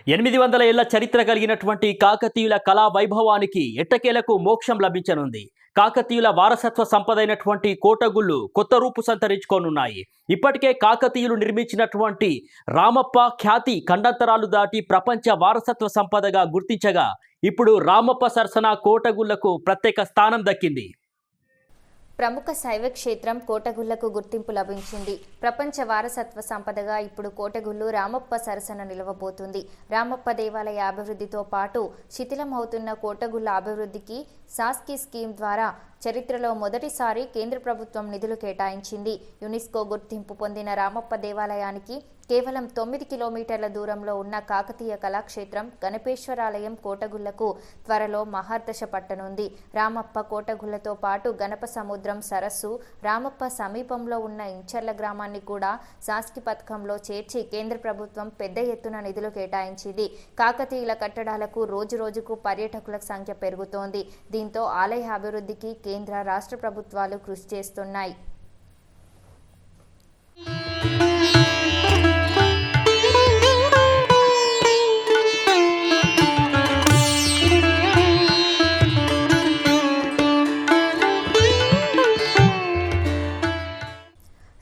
800 ఏళ్ల చరిత్ర కలిగినటువంటి కాకతీయుల కళా వైభవానికి ఎట్టకేలకు మోక్షం లభించనుంది. కాకతీయుల వారసత్వ సంపదైనటువంటి కోటగుళ్ళు కొత్త రూపు సంతరించుకోనున్నాయి. ఇప్పటికే కాకతీయులు నిర్మించినటువంటి రామప్ప ఖ్యాతి ఖండాంతరాలు దాటి ప్రపంచ వారసత్వ సంపదగా గుర్తించగా ఇప్పుడు రామప్ప సరసన కోటగుళ్లకు ప్రత్యేక స్థానం దక్కింది. ప్రముఖ శైవ క్షేత్రం కోటగుళ్లకు గుర్తింపు లభించింది. ప్రపంచ వారసత్వ సంపదగా ఇప్పుడు కోటగుళ్ళు రామప్ప సరసన నిలవబోతుంది. రామప్ప దేవాలయ అభివృద్ధితో పాటు శిథిలమవుతున్న కోటగుళ్ల అభివృద్ధికి సాస్కి స్కీమ్ ద్వారా చరిత్రలో మొదటిసారి కేంద్ర ప్రభుత్వం నిధులు కేటాయించింది. యునెస్కో గుర్తింపు పొందిన రామప్ప దేవాలయానికి కేవలం 9 కిలోమీటర్ల దూరంలో ఉన్న కాకతీయ కళాక్షేత్రం గణపేశ్వరాలయం కోటగుళ్లకు త్వరలో మహర్దశ పట్టనుంది. రామప్ప కోటగుళ్లతో పాటు గణప సముద్రం సరస్సు, రామప్ప సమీపంలో ఉన్న ఇంచర్ల గ్రామాన్ని కూడా సాస్కి పథకంలో చేర్చి కేంద్ర ప్రభుత్వం పెద్ద ఎత్తున నిధులు కేటాయించింది. కాకతీయుల కట్టడాలకు రోజురోజుకు పర్యాటకుల సంఖ్య పెరుగుతోంది. దీంతో ఆలయ అభివృద్ధికి కేంద్ర రాష్ట్ర ప్రభుత్వాలు కృషి చేస్తున్నాయి.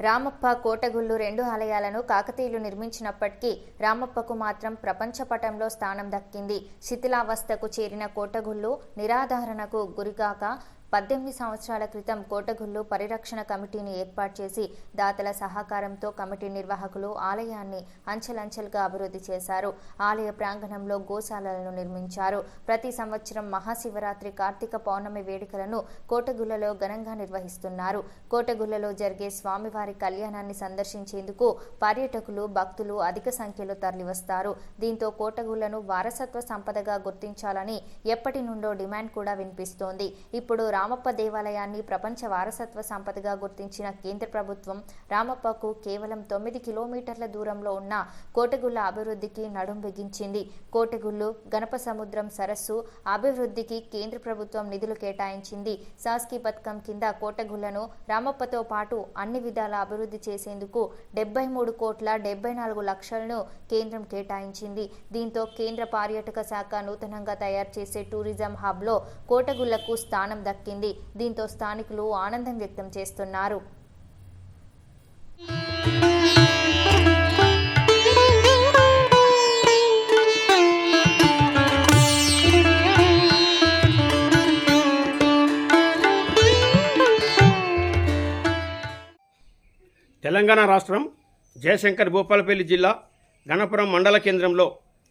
రామప్ప కోటగుళ్ళు 2 ఆలయాలను కాకతీయులు నిర్మించినప్పటికీ రామప్పకు మాత్రం ప్రపంచ పటంలో స్థానం దక్కింది. శిథిలావస్థకు చేరిన కోటగుళ్ళు నిరాధారణకు గురిగాక 18 సంవత్సరాల క్రితం కోటగుళ్ళు పరిరక్షణ కమిటీని ఏర్పాటు చేసి దాతల సహకారంతో కమిటీ నిర్వాహకులు ఆలయాన్ని అంచెలంచెలుగా అభివృద్ధి చేశారు. ఆలయ ప్రాంగణంలో గోశాలలను నిర్మించారు. ప్రతి సంవత్సరం మహాశివరాత్రి, కార్తీక పౌర్ణమి వేడుకలను కోటగుళ్లలో ఘనంగా నిర్వహిస్తున్నారు. కోటగుళ్లలో జరిగే స్వామివారి కళ్యాణాన్ని సందర్శించేందుకు పర్యాటకులు, భక్తులు అధిక సంఖ్యలో తరలివస్తారు. దీంతో కోటగుళ్లను వారసత్వ సంపదగా గుర్తించాలని ఎప్పటి నుండో డిమాండ్ కూడా వినిపిస్తోంది. ఇప్పుడు రామప్ప దేవాలయాన్ని ప్రపంచ వారసత్వ సంపదగా గుర్తించిన కేంద్ర ప్రభుత్వం రామప్పకు కేవలం 9 కిలోమీటర్ల దూరంలో ఉన్న కోటగుళ్ల అభివృద్ధికి నడుం బిగించింది. కోటగుళ్ళు, గణప సముద్రం సరస్సు అభివృద్ధికి కేంద్ర ప్రభుత్వం నిధులు కేటాయించింది. సాస్కి పథకం కింద కోటగుళ్లను రామప్పతో పాటు అన్ని విధాల అభివృద్ధి చేసేందుకు 73,74,00,000ను కేంద్రం కేటాయించింది. దీంతో కేంద్ర పర్యాటక శాఖ నూతనంగా తయారు చేసే టూరిజం హబ్లో కోటగుళ్లకు స్థానం దక్కింది. దీంతో స్థానికులు ఆనందం వ్యక్తం చేస్తున్నారు. తెలంగాణ రాష్ట్రం జయశంకర్ భూపాలపల్లి జిల్లా గణపురం మండల కేంద్రంలో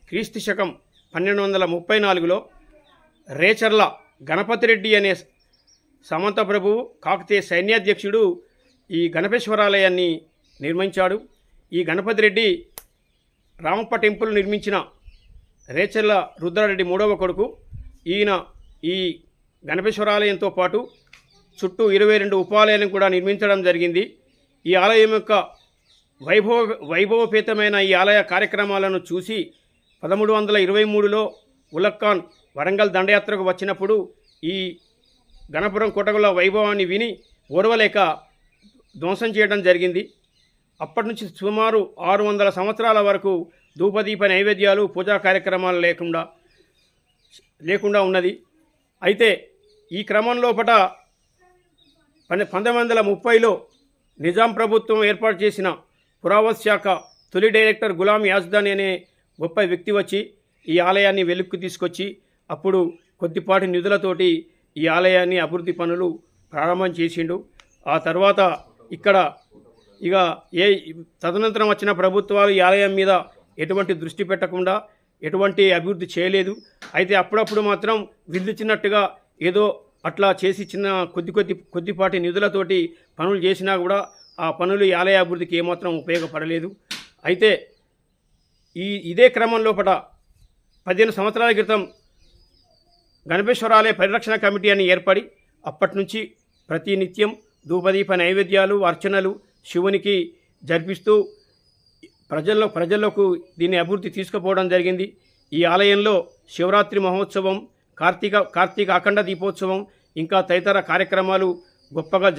క్రీస్తు శకం 1234లో రేచర్ల గణపతిరెడ్డి అనే సామంత ప్రభువు కాకతీయ సైన్యాధ్యక్షుడు ఈ గణపేశ్వరాలయాన్ని నిర్మించాడు. ఈ గణపతిరెడ్డి రామప్ప టెంపుల్ నిర్మించిన రేచర్ల రుద్రారెడ్డి 3వ కొడుకు. ఈయన ఈ గణపేశ్వరాలయంతో పాటు చుట్టూ 22 ఉపాలయాలను కూడా నిర్మించడం జరిగింది. ఈ ఆలయం యొక్క వైభవపేతమైన ఈ ఆలయ కార్యక్రమాలను చూసి 1323లో ఉలక్ఖాన్ వరంగల్ దండయాత్రకు వచ్చినప్పుడు ఈ గణపురం కోటగుళ్ల వైభవాన్ని విని ఓర్వలేక ధ్వంసం చేయడం జరిగింది. అప్పటి నుంచి సుమారు 600 సంవత్సరాల వరకు ధూపదీప నైవేద్యాలు, పూజా కార్యక్రమాలు లేకుండా ఉన్నది. అయితే ఈ క్రమంలోపట 1930లో నిజాం ప్రభుత్వం ఏర్పాటు చేసిన పురావస్తు శాఖ తొలి డైరెక్టర్ గులాం యాజ్దాని అనే గొప్ప వ్యక్తి వచ్చి ఈ ఆలయాన్ని వెలుక్కు తీసుకొచ్చి అప్పుడు కొద్దిపాటి నిధులతోటి ఈ ఆలయాన్ని అభివృద్ధి పనులు ప్రారంభం చేసిండు. ఆ తర్వాత ఇక్కడ తదనంతరం వచ్చిన ప్రభుత్వాలు ఈ ఆలయం మీద ఎటువంటి దృష్టి పెట్టకుండా ఎటువంటి అభివృద్ధి చేయలేదు. అయితే అప్పుడప్పుడు మాత్రం విధించినట్టుగా ఏదో అట్లా చేసి కొద్దిపాటి నిధులతోటి పనులు చేసినా కూడా ఆ పనులు ఈ ఆలయ అభివృద్ధికి ఏమాత్రం ఉపయోగపడలేదు. అయితే ఇదే క్రమంలోపట 15 సంవత్సరాల క్రితం గణపేశ్వరాలయ పరిరక్షణ కమిటీ అని ఏర్పడి అప్పటి నుంచి ప్రతి నిత్యం ధూపదీప నైవేద్యాలు, అర్చనలు శివునికి జరిపిస్తూ ప్రజల్లోకి దీన్ని అభివృద్ధి తీసుకుపోవడం జరిగింది. ఈ ఆలయంలో శివరాత్రి మహోత్సవం, కార్తీక అఖండ దీపోత్సవం ఇంకా తదితర కార్యక్రమాలు గొప్పగా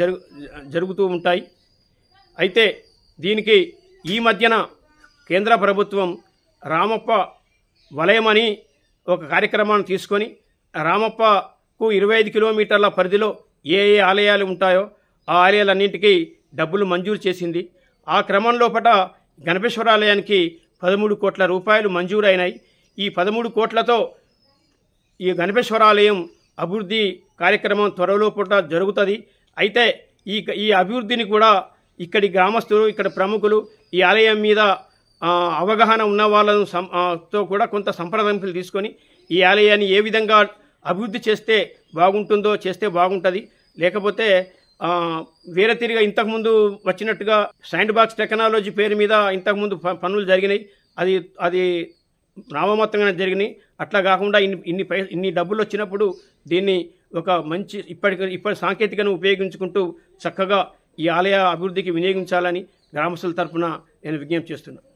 జరుగుతూ ఉంటాయి. అయితే దీనికి ఈ మధ్యన కేంద్ర ప్రభుత్వం రామప్ప వలయం అని ఒక కార్యక్రమాన్ని తీసుకొని రామప్పకు 25 కిలోమీటర్ల పరిధిలో ఏ ఏ ఆలయాలు ఉంటాయో ఆ ఆలయాలన్నింటికీ డబ్బులు మంజూరు చేసింది. ఆ క్రమంలోపట గణపేశ్వర ఆలయానికి 13 కోట్ల రూపాయలు మంజూరైనాయి. ఈ 13 కోట్లతో ఈ గణపేశ్వర ఆలయం అభివృద్ధి కార్యక్రమం త్వరలో పూట జరుగుతుంది. అయితే ఈ అభివృద్ధిని కూడా ఇక్కడి గ్రామస్తులు, ఇక్కడ ప్రముఖులు, ఈ ఆలయం మీద అవగాహన ఉన్న వాళ్ళను తో కూడా కొంత సంప్రదింపులు తీసుకొని ఈ ఆలయాన్ని ఏ విధంగా అభివృద్ధి చేస్తే బాగుంటుందో చేస్తే బాగుంటుంది. లేకపోతే వేరే తిరిగా ఇంతకుముందు వచ్చినట్టుగా శాండ్ బాక్స్ టెక్నాలజీ పేరు మీద ఇంతకుముందు పనులు జరిగినాయి. అది నామమాత్రంగానే జరిగినాయి. అట్లా కాకుండా ఇన్ని డబ్బులు వచ్చినప్పుడు దీన్ని ఒక మంచి ఇప్పటి సాంకేతికను ఉపయోగించుకుంటూ చక్కగా ఈ ఆలయ అభివృద్ధికి వినియోగించాలని గ్రామస్తుల తరఫున నేను విజ్ఞప్తి చేస్తున్నాను.